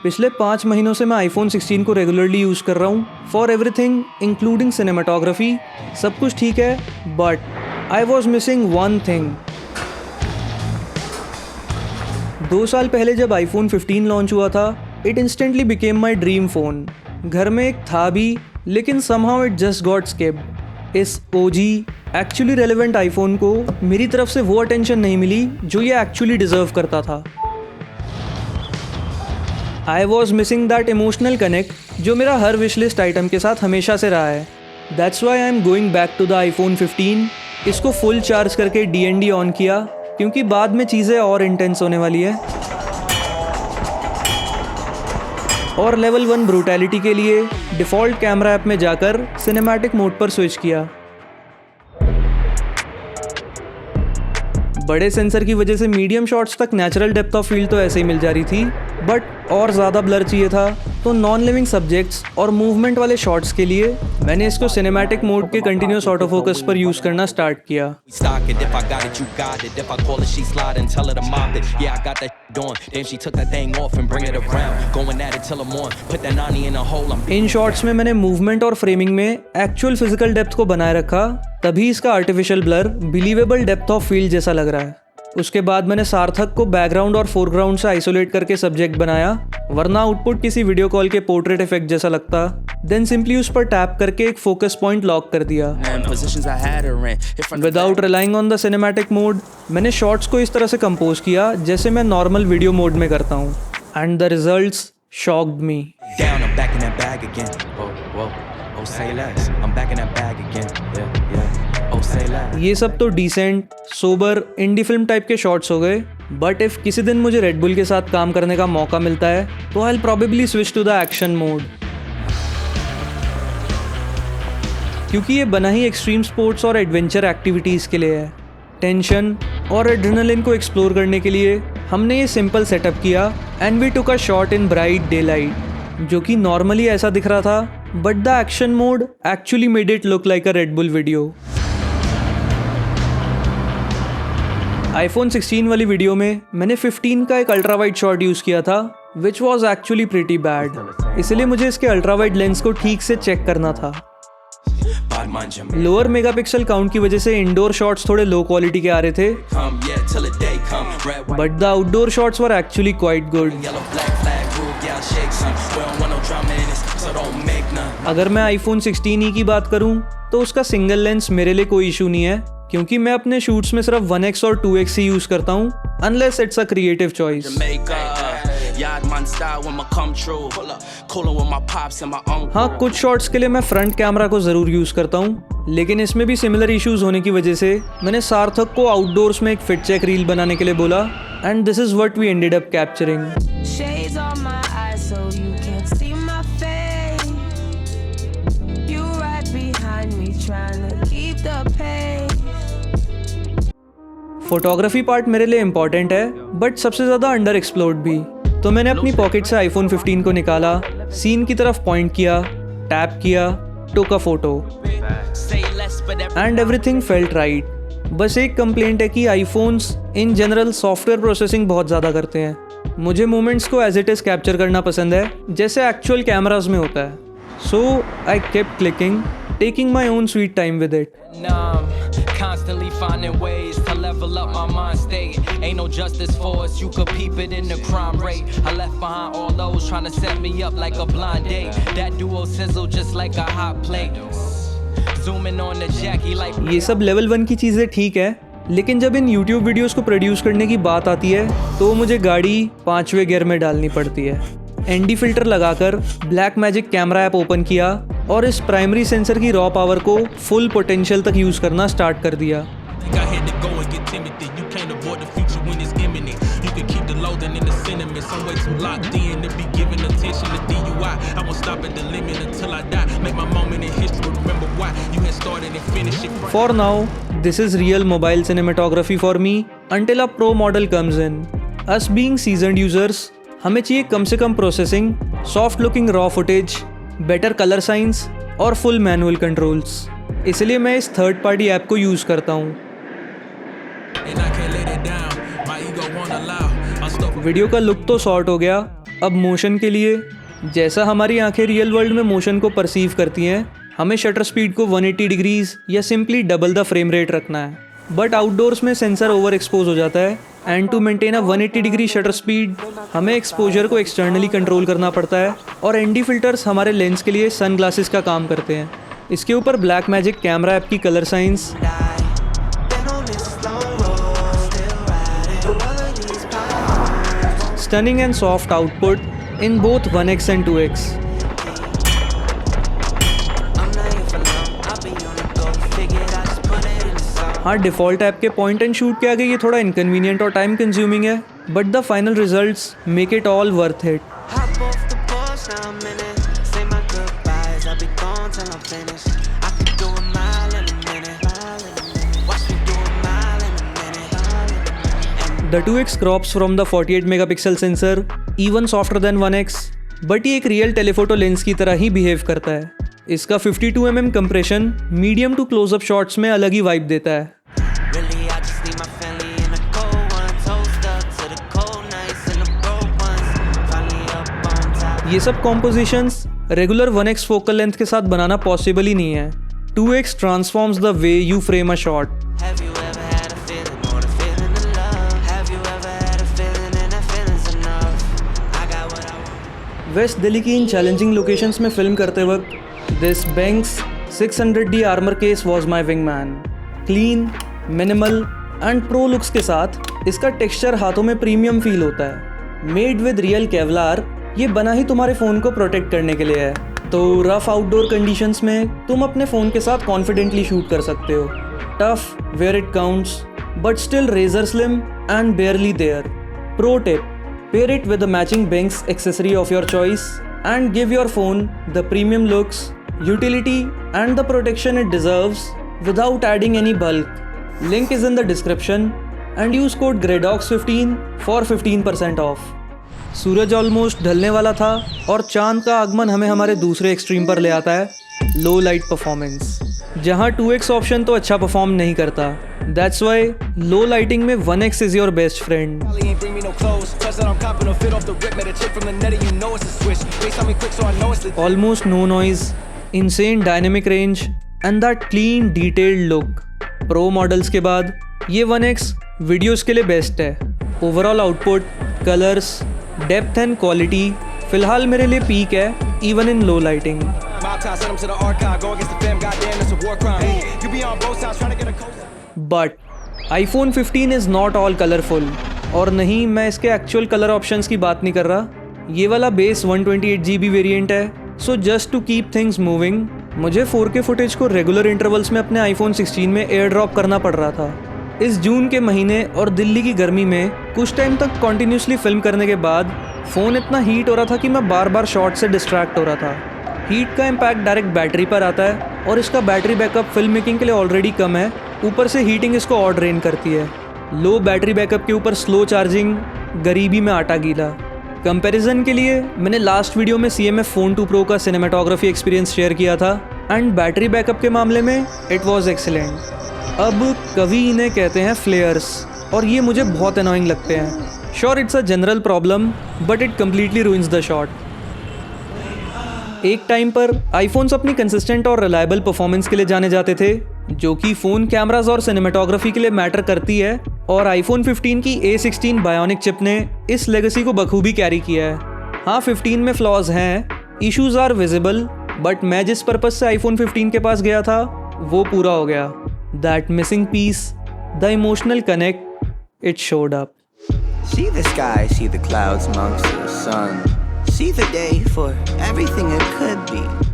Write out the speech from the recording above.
पिछले 5 महीनों से मैं आईफोन 16 को रेगुलरली यूज़ कर रहा हूँ फॉर एवरीथिंग इंक्लूडिंग सिनेमाटोग्राफी। सब कुछ ठीक है but I was missing one thing. 2 साल पहले जब आईफोन 15 लॉन्च हुआ था it instantly became my dream phone. घर में एक था भी लेकिन somehow it just got skipped. इस ओजी एक्चुअली रेलेवेंट आईफोन को मेरी तरफ से वो अटेंशन नहीं मिली जो ये एक्चुअली डिज़र्व करता था। I was missing that emotional connect जो मेरा हर विश लिस्ट आइटम के साथ हमेशा से रहा है। That's why I am going back to the iPhone 15। इसको फुल चार्ज करके DND ऑन किया क्योंकि बाद में चीज़ें और इंटेंस होने वाली है। और लेवल 1 ब्रूटैलिटी के लिए डिफ़ॉल्ट कैमरा ऐप में जाकर सिनेमैटिक मोड पर स्विच किया। बड़े सेंसर की वजह से मीडियम शॉट्स तक नेचुरल डेप्थ ऑफ फील्ड तो ऐसे ही मिल जा रही थी बट और ज़्यादा ब्लर चाहिए था तो नॉन लिविंग सब्जेक्ट्स और मूवमेंट वाले शॉट्स के लिए मैंने इसको सिनेमैटिक मोड के कंटिन्यूस ऑटो फोकस पर यूज़ करना स्टार्ट किया। इन शॉट्स में मैंने मूवमेंट और फ्रेमिंग में एक्चुअल फिजिकल डेप्थ को बनाए रखा, तभी इसका artificial blur believable depth of field जैसा लग रहा है। उसके बाद मैंने सार्थक को बैकग्राउंड और फोरग्राउंड से आइसोलेट करके सब्जेक्ट बनाया, वरना आउटपुट किसी वीडियो कॉल के पोर्ट्रेट इफेक्ट जैसा लगता। देन सिंपली उस पर टैप करके एक फोकस पॉइंट लॉक कर दिया। Without relying on the cinematic mode मैंने शॉट्स को इस तरह से कंपोज किया जैसे मैं नॉर्मल वीडियो मोड में करता हूँ and the results shocked me. ये सब तो decent sober indie film type के शॉट्स हो गए बट इफ किसी दिन मुझे रेड बुल के साथ काम करने का मौका मिलता है तो I will probably switch to the action mode, क्योंकि ये बना ही एक्सट्रीम स्पोर्ट्स और एडवेंचर एक्टिविटीज़ के लिए है। टेंशन और एड्रेनलिन को एक्सप्लोर करने के लिए हमने ये सिंपल सेटअप किया and we took a shot in bright day light जो कि नॉर्मली ऐसा दिख रहा था but the action mode actually made it look like a Red Bull video. IPhone 16 वाली वीडियो में मैंने 15 का एक अल्ट्रा वाइड शॉट यूज़ किया था which was actually pretty bad, इसलिए मुझे इसके अल्ट्रा वाइड लेंस को ठीक से चेक करना था। लोअर मेगापिक्सल काउंट की वजह से इंडोर शॉट्स थोड़े लो क्वालिटी के आ रहे थे but the outdoor shots were actually quite good. अगर मैं आईफोन 16e की बात करूं तो उसका सिंगल लेंस मेरे लिए कोई इशू नहीं है क्योंकि मैं अपने शूट्स में सिर्फ 1x और 2x ही यूज़ करता हूँ unless it's a creative choice. हाँ, कुछ शॉट्स के लिए मैं फ्रंट कैमरा को ज़रूर यूज़ करता हूँ लेकिन इसमें भी सिमिलर इश्यूज होने की वजह से मैंने सार्थक को आउटडोर्स में एक फिट चेक रील बनाने के लिए बोला and this is what we ended up capturing. Photography part मेरे लिए इम्पॉर्टेंट है बट सबसे ज़्यादा अंडर एक्सप्लोर्ड भी, तो मैंने अपनी पॉकेट से आईफोन 15 को निकाला, सीन की तरफ पॉइंट किया, टैप किया, took a photo and everything felt right. बस एक कंप्लेंट है कि iPhones in general software processing बहुत ज़्यादा करते हैं। मुझे मोमेंट्स को एज इट इज़ कैप्चर करना पसंद है जैसे एक्चुअल कैमराज में होता है, so I kept clicking, taking my own sweet time with it. Constantly finding ways to level up my mind state. Ain't no justice for us, you could peep it in the crime rate. I left behind all those trying to set me up like a blind date. That duo sizzle just like a hot plate. Zooming on the Jackie like. ये sub level 1 की चीज़ें ठीक है लेकिन जब इन YouTube videos को produce करने की बात आती है तो मुझे गाड़ी 5वें गियर में डालनी पड़ती है। ND फिल्टर लगाकर black magic camera app open किया और इस प्राइमरी सेंसर की रॉ पावर को फुल पोटेंशियल तक यूज़ करना स्टार्ट कर दिया। For now, this is real mobile cinematography for me until a pro model comes in. Us being seasoned users, हमें चाहिए कम से कम processing, soft looking raw footage, better colour science और फुल मैनुअल कंट्रोल्स। इसलिए मैं इस थर्ड पार्टी ऐप को यूज़ करता हूँ। वीडियो का लुक तो सॉर्ट हो गया अब मोशन के लिए, जैसा हमारी आंखें रियल वर्ल्ड में मोशन को परसीव करती हैं, हमें शटर स्पीड को 180 डिग्रीज या simply double the frame rate रखना है। बट आउटडोर्स में सेंसर ओवर एक्सपोज हो जाता है and to maintain a 180 degree shutter speed हमें एक्सपोजर को एक्सटर्नली कंट्रोल करना पड़ता है और ND फिल्टर्स हमारे लेंस के लिए सन ग्लासेस का काम करते हैं। इसके ऊपर ब्लैक मैजिक कैमरा ऐप की colour science, stunning and soft output in both 1x and 2x। हाँ, डिफ़ॉल्ट ऐप के पॉइंट एंड शूट के आगे ये थोड़ा इनकन्वीनियंट और टाइम कंज्यूमिंग है, but the final results make it all worth it. The 2x crops from the 48 megapixel sensor even softer than 1x, but ये एक रियल टेलीफोटो लेंस की तरह ही बिहेव करता है। इसका 52 mm compression medium to closeup shots में अलग ही vibe देता है। ये सब compositions regular 1x focal length के साथ बनाना पॉसिबल ही नहीं है। 2x transforms the way you frame a shot. West Delhi की इन चैलेंजिंग लोकेशंस में फिल्म करते वक्त this banks 600D armour case was my wing man. Clean, minimal and pro looks के साथ इसका टेक्सचर हाथों में प्रीमियम फील होता है। मेड विद रियल केवलार, ये बना ही तुम्हारे फ़ोन को प्रोटेक्ट करने के लिए है, तो रफ आउटडोर कंडीशंस में तुम अपने फ़ोन के साथ कॉन्फिडेंटली शूट कर सकते हो। Tough where it counts but still razor slim and barely there. Pro tip: pair it with a matching Banks accessory of your choice and give your phone the premium looks, utility and the protection it deserves without adding any bulk. Link is in the description and use code GREDOX15 for 15% off. Suraj almost ढलने वाला था और चांद का आगमन हमें हमारे दूसरे एक्सट्रीम पर ले आता है, लो लाइट परफॉर्मेंस, जहाँ 2x ऑप्शन तो अच्छा परफॉर्म नहीं करता। That's why लो लाइटिंग में 1x is your best friend. Almost no noise, insane dynamic range and that clean detailed look. Pro models के बाद ये 1x वीडियोस के लिए बेस्ट है। Overall output, colours, depth and quality फिलहाल मेरे लिए पीक है, even in low lighting. But iPhone 15 is not all colourful, और नहीं, मैं इसके एक्चुअल कलर ऑप्शंस की बात नहीं कर रहा। ये वाला बेस 128GB वेरिएंट है, so just to keep things moving मुझे 4K फुटेज को रेगुलर इंटरवल्स में अपने iPhone 16 में एयर ड्रॉप करना पड़ रहा था। इस जून के महीने और दिल्ली की गर्मी में कुछ टाइम तक कॉन्टीन्यूसली फिल्म करने के बाद फ़ोन इतना हीट हो रहा था कि मैं बार बार शॉट से डिस्ट्रैक्ट हो रहा था। हीट का इम्पैक्ट डायरेक्ट बैटरी पर आता है और इसका बैटरी बैकअप फिल्म मेकिंग के लिए ऑलरेडी कम है, ऊपर से हीटिंग इसको और ड्रेन करती है। लो बैटरी बैकअप के ऊपर स्लो चार्जिंग, गरीबी में आटा गीला। कंपैरिजन के लिए मैंने लास्ट वीडियो में CMF Phone 2 Pro का सिनेमेटोग्राफी एक्सपीरियंस शेयर किया था एंड बैटरी बैकअप के मामले में इट वॉज एक्सीलेंट। अब कभी इन्हें कहते हैं फ्लेयर्स और ये मुझे बहुत अनोइंग लगते हैं। Sure it's a general problem but it completely ruins the shot. एक टाइम पर आईफोन्स अपनी कंसिस्टेंट और रिलायबल परफॉर्मेंस के लिए जाने जाते थे, जो कि फ़ोन कैमराज और सिनेमेटोग्राफी के लिए मैटर करती है, और आईफोन 15 की A16 बायोनिक चिप ने इस लेगेसी को बखूबी कैरी किया है। हाँ, 15 में फ्लॉज हैं, इश्यूज आर विजिबल, बट मैं जिस पर्पज से आईफोन 15 के पास गया था वो पूरा हो गया। That missing piece, the emotional connect, it showed up. See the sky, see the clouds amongst the sun. See the day for everything it could be.